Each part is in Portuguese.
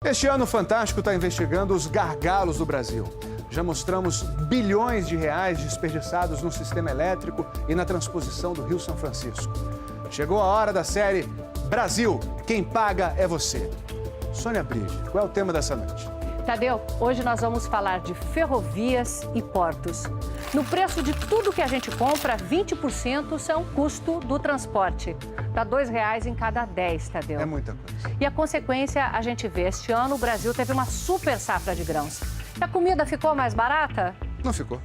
Este ano, o Fantástico está investigando os gargalos do Brasil. Já mostramos bilhões de reais desperdiçados no sistema elétrico e na transposição do Rio São Francisco. Chegou a hora da série Brasil, quem paga é você. Sônia Bride, qual é o tema dessa noite? Tadeu, hoje nós vamos falar de ferrovias e portos. No preço de tudo que a gente compra, 20% são custo do transporte. Dá R$2 em cada 10, Tadeu. É muita coisa. E a consequência a gente vê. Este ano o Brasil teve uma super safra de grãos. E a comida ficou mais barata? Não ficou.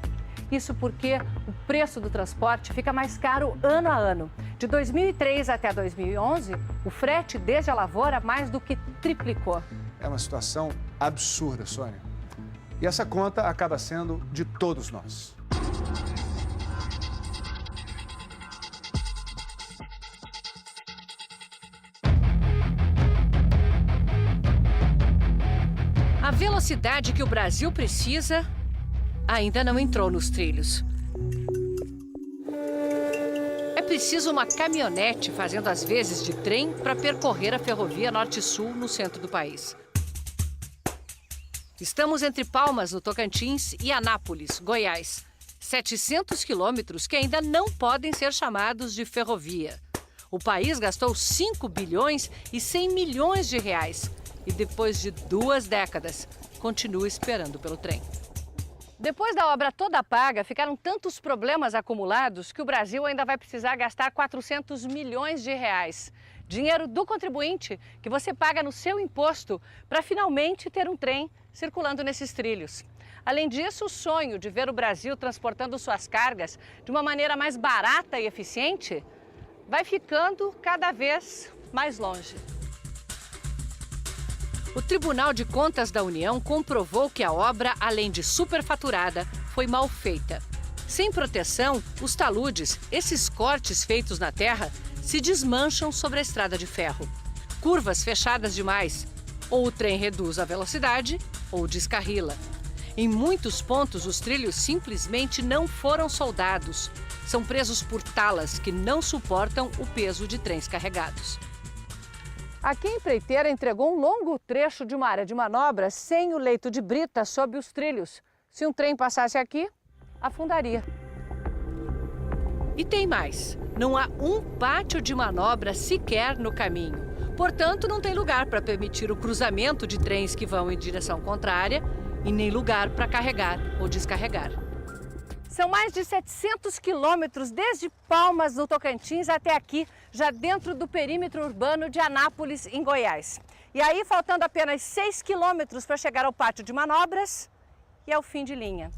Isso porque o preço do transporte fica mais caro ano a ano. De 2003 até 2011, o frete desde a lavoura mais do que triplicou. É uma situação absurda, Sônia. E essa conta acaba sendo de todos nós. A velocidade que o Brasil precisa ainda não entrou nos trilhos. É preciso uma caminhonete fazendo as vezes de trem para percorrer a ferrovia Norte-Sul no centro do país. Estamos entre Palmas, no Tocantins, e Anápolis, Goiás. 700 quilômetros que ainda não podem ser chamados de ferrovia. O país gastou 5 bilhões e 100 milhões de reais. E depois de 2 décadas, continua esperando pelo trem. Depois da obra toda paga, ficaram tantos problemas acumulados que o Brasil ainda vai precisar gastar 400 milhões de reais. Dinheiro do contribuinte que você paga no seu imposto para finalmente ter um trem circulando nesses trilhos. Além disso, o sonho de ver o Brasil transportando suas cargas de uma maneira mais barata e eficiente vai ficando cada vez mais longe. O Tribunal de Contas da União comprovou que a obra, além de superfaturada, foi mal feita. Sem proteção, os taludes, esses cortes feitos na terra, se desmancham sobre a estrada de ferro. Curvas fechadas demais. Ou o trem reduz a velocidade, ou descarrila. Em muitos pontos, os trilhos simplesmente não foram soldados. São presos por talas que não suportam o peso de trens carregados. Aqui a empreiteira entregou um longo trecho de uma área de manobra sem o leito de brita sob os trilhos. Se um trem passasse aqui, afundaria. E tem mais. Não há um pátio de manobra sequer no caminho. Portanto, não tem lugar para permitir o cruzamento de trens que vão em direção contrária e nem lugar para carregar ou descarregar. São mais de 700 quilômetros desde Palmas, no Tocantins, até aqui, já dentro do perímetro urbano de Anápolis, em Goiás. E aí, faltando apenas 6 quilômetros para chegar ao pátio de manobras e ao fim de linha.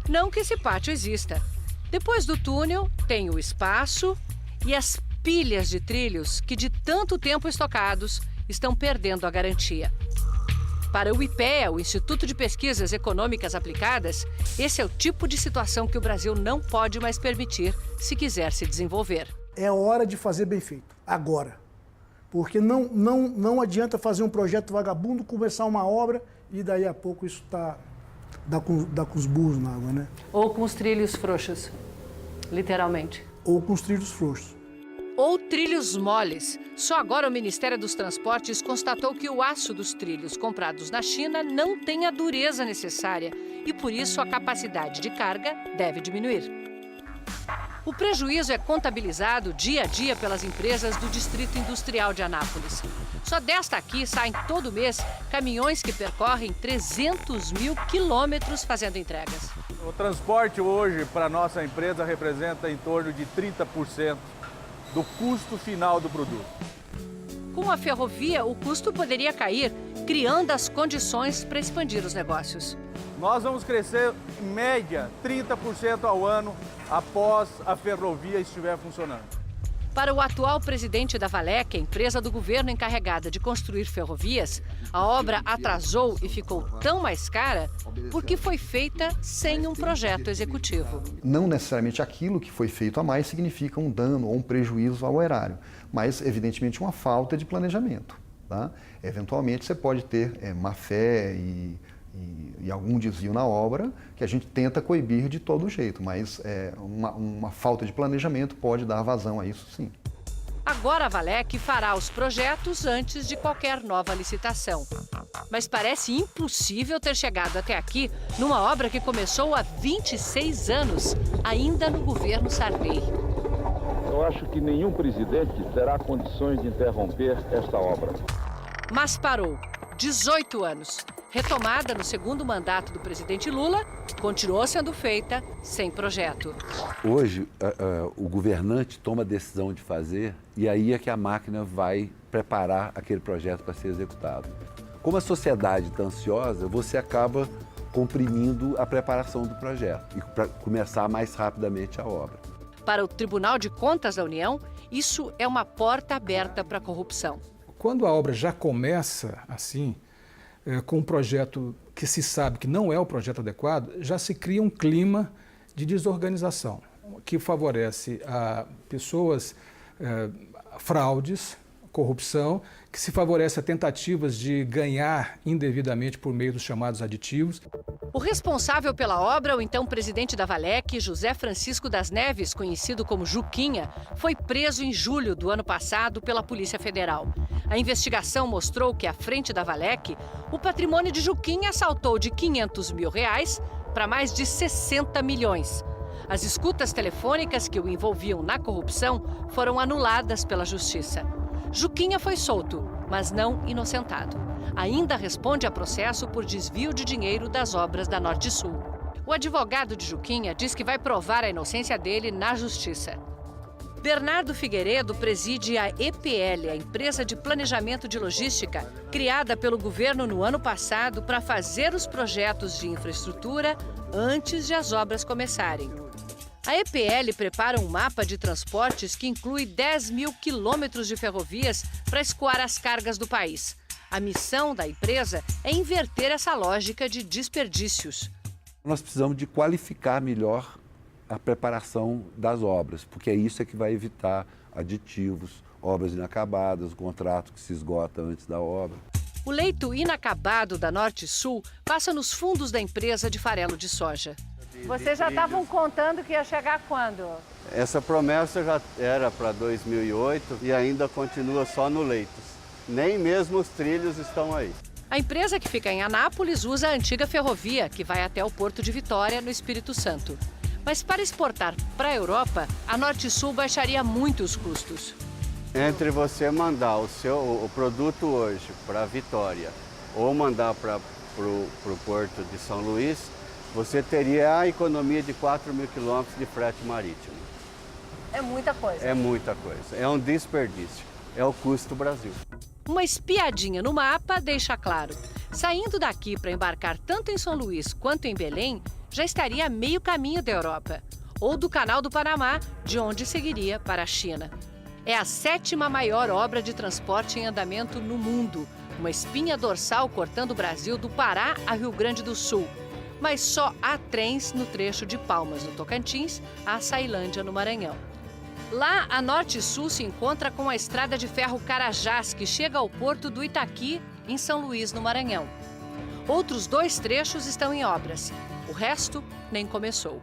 Não que esse pátio exista. Depois do túnel, tem o espaço e as pilhas de trilhos que, de tanto tempo estocados, estão perdendo a garantia. Para o IPEA, o Instituto de Pesquisas Econômicas Aplicadas, esse é o tipo de situação que o Brasil não pode mais permitir se quiser se desenvolver. É hora de fazer bem feito, agora. Porque não adianta fazer um projeto vagabundo, começar uma obra e daí a pouco isso dá com os burros na água, né? Ou com os trilhos frouxos, literalmente. Ou com os trilhos frouxos. Ou trilhos moles. Só agora o Ministério dos Transportes constatou que o aço dos trilhos comprados na China não tem a dureza necessária e, por isso, a capacidade de carga deve diminuir. O prejuízo é contabilizado dia a dia pelas empresas do Distrito Industrial de Anápolis. Só desta aqui saem todo mês caminhões que percorrem 300 mil quilômetros fazendo entregas. O transporte hoje para a nossa empresa representa em torno de 30% do custo final do produto. Com a ferrovia, o custo poderia cair, criando as condições para expandir os negócios. Nós vamos crescer, em média, 30% ao ano após a ferrovia estiver funcionando. Para o atual presidente da Valec, a empresa do governo encarregada de construir ferrovias, a obra atrasou e ficou tão mais cara porque foi feita sem um projeto executivo. Não necessariamente aquilo que foi feito a mais significa um dano ou um prejuízo ao erário, mas evidentemente uma falta de planejamento. Tá? Eventualmente você pode ter má fé e algum desvio na obra que a gente tenta coibir de todo jeito, mas uma falta de planejamento pode dar vazão a isso, sim. Agora a Valec fará os projetos antes de qualquer nova licitação. Mas parece impossível ter chegado até aqui numa obra que começou há 26 anos, ainda no governo Sarney. Eu acho que nenhum presidente terá condições de interromper esta obra. Mas parou. 18 anos. Retomada no segundo mandato do presidente Lula, continuou sendo feita sem projeto. Hoje, o governante toma a decisão de fazer e aí é que a máquina vai preparar aquele projeto para ser executado. Como a sociedade está ansiosa, você acaba comprimindo a preparação do projeto e para começar mais rapidamente a obra. Para o Tribunal de Contas da União, isso é uma porta aberta para a corrupção. Quando a obra já começa assim, com um projeto que se sabe que não é o projeto adequado, já se cria um clima de desorganização, que favorece a pessoas, fraudes, corrupção, que se favorece a tentativas de ganhar indevidamente por meio dos chamados aditivos. O responsável pela obra, o então presidente da Valec, José Francisco das Neves, conhecido como Juquinha, foi preso em julho do ano passado pela Polícia Federal. A investigação mostrou que, à frente da Valec, o patrimônio de Juquinha saltou de R$500 mil para mais de 60 milhões. As escutas telefônicas que o envolviam na corrupção foram anuladas pela Justiça. Juquinha foi solto, mas não inocentado. Ainda responde a processo por desvio de dinheiro das obras da Norte-Sul. O advogado de Juquinha diz que vai provar a inocência dele na Justiça. Bernardo Figueiredo preside a EPL, a empresa de planejamento de logística, criada pelo governo no ano passado para fazer os projetos de infraestrutura antes de as obras começarem. A EPL prepara um mapa de transportes que inclui 10 mil quilômetros de ferrovias para escoar as cargas do país. A missão da empresa é inverter essa lógica de desperdícios. Nós precisamos de qualificar melhor a preparação das obras, porque é isso que vai evitar aditivos, obras inacabadas, o contrato que se esgota antes da obra. O leito inacabado da Norte-Sul passa nos fundos da empresa de farelo de soja. Vocês já estavam contando que ia chegar quando? Essa promessa já era para 2008 e ainda continua só no Leitos. Nem mesmo os trilhos estão aí. A empresa que fica em Anápolis usa a antiga ferrovia que vai até o Porto de Vitória, no Espírito Santo. Mas para exportar para a Europa, a Norte-Sul baixaria muito os custos. Entre você mandar o produto hoje para Vitória ou mandar para o Porto de São Luís, você teria a economia de 4 mil quilômetros de frete marítimo. É muita coisa. É muita coisa. É um desperdício. É o custo do Brasil. Uma espiadinha no mapa deixa claro. Saindo daqui para embarcar tanto em São Luís quanto em Belém, já estaria a meio caminho da Europa. Ou do Canal do Panamá, de onde seguiria para a China. É a 7ª maior obra de transporte em andamento no mundo. Uma espinha dorsal cortando o Brasil do Pará a Rio Grande do Sul. Mas só há trens no trecho de Palmas, no Tocantins, a Ceilândia, no Maranhão. Lá, a Norte-Sul se encontra com a estrada de ferro Carajás, que chega ao porto do Itaqui, em São Luís, no Maranhão. Outros 2 trechos estão em obras. O resto nem começou.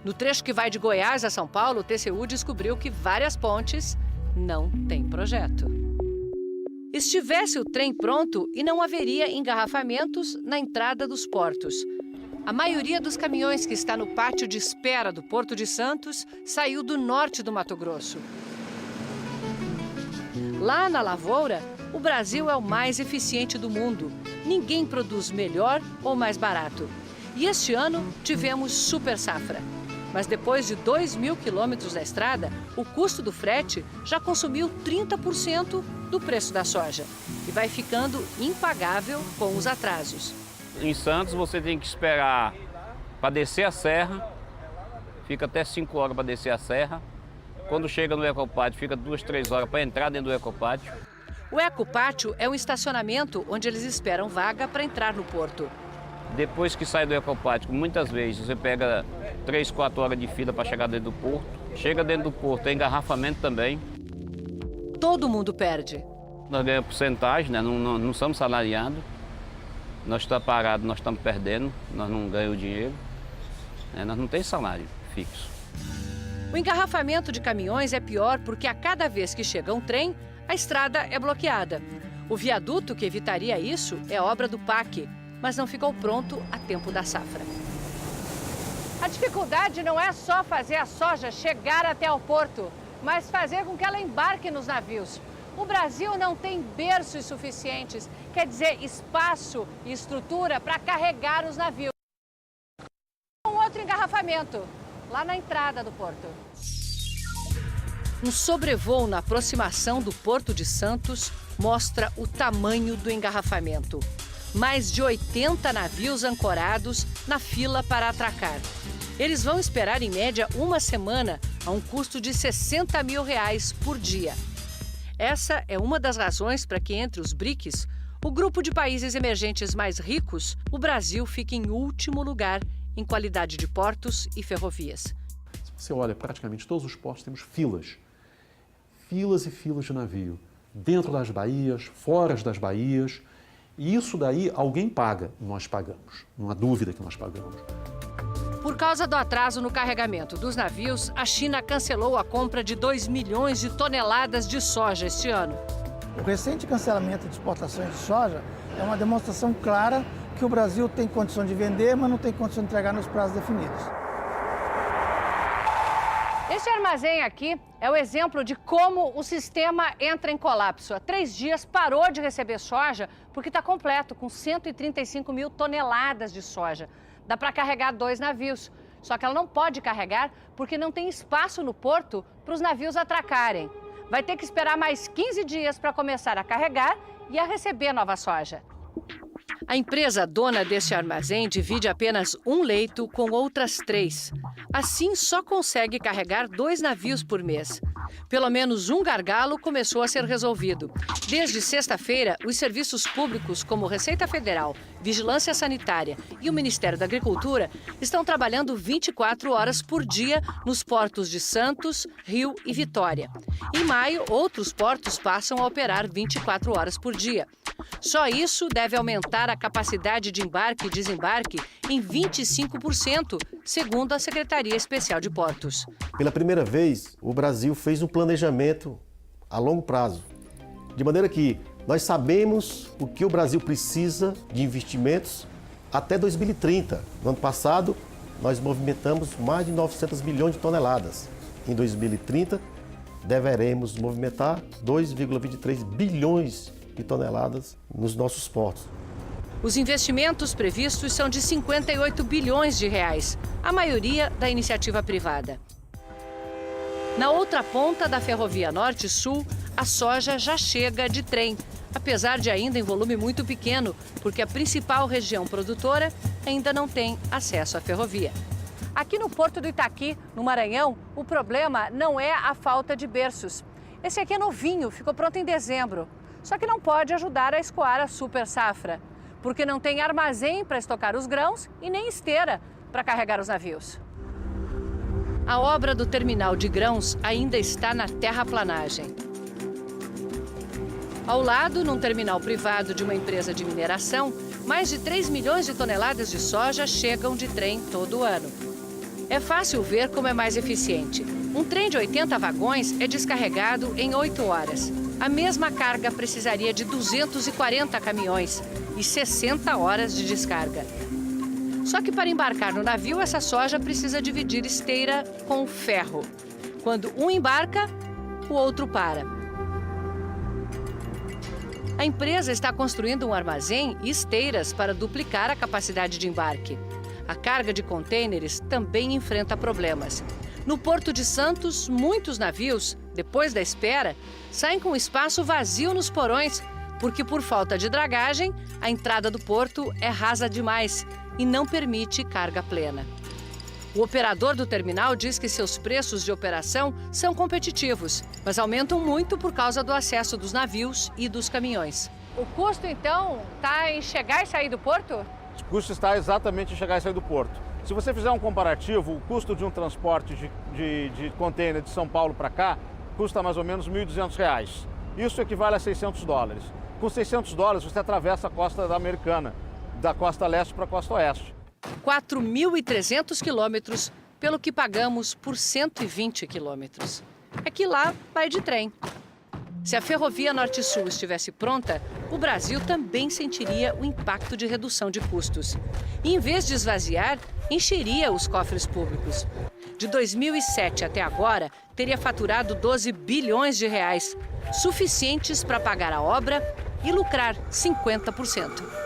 No trecho que vai de Goiás a São Paulo, o TCU descobriu que várias pontes não têm projeto. Estivesse o trem pronto e não haveria engarrafamentos na entrada dos portos. A maioria dos caminhões que está no pátio de espera do Porto de Santos saiu do norte do Mato Grosso. Lá na lavoura, o Brasil é o mais eficiente do mundo. Ninguém produz melhor ou mais barato. E este ano tivemos super safra. Mas depois de 2 mil quilômetros da estrada, o custo do frete já consumiu 30% do preço da soja. E vai ficando impagável com os atrasos. Em Santos você tem que esperar para descer a serra, fica até 5 horas para descer a serra. Quando chega no Ecopátio, fica 2, 3 horas para entrar dentro do Ecopátio. O Ecopátio é um estacionamento onde eles esperam vaga para entrar no porto. Depois que sai do Ecopátio, muitas vezes você pega 3, 4 horas de fila para chegar dentro do porto. Chega dentro do porto, tem engarrafamento também. Todo mundo perde. Nós ganhamos porcentagem, né? Não somos salariados. Nós estamos parados, nós estamos perdendo, nós não ganhamos dinheiro, nós não temos salário fixo. O engarrafamento de caminhões é pior porque a cada vez que chega um trem, a estrada é bloqueada. O viaduto que evitaria isso é obra do PAC, mas não ficou pronto a tempo da safra. A dificuldade não é só fazer a soja chegar até o porto, mas fazer com que ela embarque nos navios. O Brasil não tem berços suficientes, quer dizer, espaço e estrutura para carregar os navios. Um outro engarrafamento, lá na entrada do porto. Um sobrevoo na aproximação do Porto de Santos mostra o tamanho do engarrafamento. Mais de 80 navios ancorados na fila para atracar. Eles vão esperar, em média, uma semana, a um custo de R$60 mil por dia. Essa é uma das razões para que, entre os BRICS, o grupo de países emergentes mais ricos, o Brasil fica em último lugar em qualidade de portos e ferrovias. Se você olha, praticamente todos os portos temos filas. Filas e filas de navio. Dentro das baías, fora das baías. E isso daí alguém paga, nós pagamos. Não há dúvida que nós pagamos. Por causa do atraso no carregamento dos navios, a China cancelou a compra de 2 milhões de toneladas de soja este ano. O recente cancelamento de exportações de soja é uma demonstração clara que o Brasil tem condição de vender, mas não tem condição de entregar nos prazos definidos. Este armazém aqui é o exemplo de como o sistema entra em colapso. Há 3 dias parou de receber soja porque está completo, com 135 mil toneladas de soja. Dá para carregar 2 navios, só que ela não pode carregar porque não tem espaço no porto para os navios atracarem. Vai ter que esperar mais 15 dias para começar a carregar e a receber nova soja. A empresa dona deste armazém divide apenas um leito com outras 3. Assim, só consegue carregar 2 navios por mês. Pelo menos um gargalo começou a ser resolvido. Desde sexta-feira, os serviços públicos como Receita Federal, Vigilância Sanitária e o Ministério da Agricultura estão trabalhando 24 horas por dia nos portos de Santos, Rio e Vitória. Em maio, outros portos passam a operar 24 horas por dia. Só isso deve aumentar a capacidade de embarque e desembarque em 25%, segundo a Secretaria Especial de Portos. Pela primeira vez, o Brasil fez um planejamento a longo prazo, de maneira que nós sabemos o que o Brasil precisa de investimentos até 2030. No ano passado, nós movimentamos mais de 900 milhões de toneladas. Em 2030, deveremos movimentar 2,23 bilhões de toneladas nos nossos portos. Os investimentos previstos são de 58 bilhões de reais, a maioria da iniciativa privada. Na outra ponta da ferrovia Norte-Sul, a soja já chega de trem, apesar de ainda em volume muito pequeno, porque a principal região produtora ainda não tem acesso à ferrovia. Aqui no Porto do Itaqui, no Maranhão, o problema não é a falta de berços. Esse aqui é novinho, ficou pronto em dezembro. Só que não pode ajudar a escoar a super safra, porque não tem armazém para estocar os grãos e nem esteira para carregar os navios. A obra do terminal de grãos ainda está na terraplanagem. Ao lado, num terminal privado de uma empresa de mineração, mais de 3 milhões de toneladas de soja chegam de trem todo ano. É fácil ver como é mais eficiente. Um trem de 80 vagões é descarregado em 8 horas. A mesma carga precisaria de 240 caminhões e 60 horas de descarga. Só que para embarcar no navio, essa soja precisa dividir esteira com ferro. Quando um embarca, o outro para. A empresa está construindo um armazém e esteiras para duplicar a capacidade de embarque. A carga de contêineres também enfrenta problemas. No Porto de Santos, muitos navios, depois da espera, saem com espaço vazio nos porões, porque por falta de dragagem, a entrada do porto é rasa demais e não permite carga plena. O operador do terminal diz que seus preços de operação são competitivos, mas aumentam muito por causa do acesso dos navios e dos caminhões. O custo, então, está em chegar e sair do porto? O custo está exatamente em chegar e sair do porto. Se você fizer um comparativo, o custo de um transporte de contêiner de São Paulo para cá custa mais ou menos R$ 1.200. Isso equivale a $600. Com $600 você atravessa a costa americana, da costa leste para a costa oeste. 4.300 quilômetros pelo que pagamos por 120 quilômetros. É que lá vai de trem. Se a ferrovia Norte-Sul estivesse pronta, o Brasil também sentiria o impacto de redução de custos. E, em vez de esvaziar, encheria os cofres públicos. De 2007 até agora, teria faturado 12 bilhões de reais, suficientes para pagar a obra e lucrar 50%.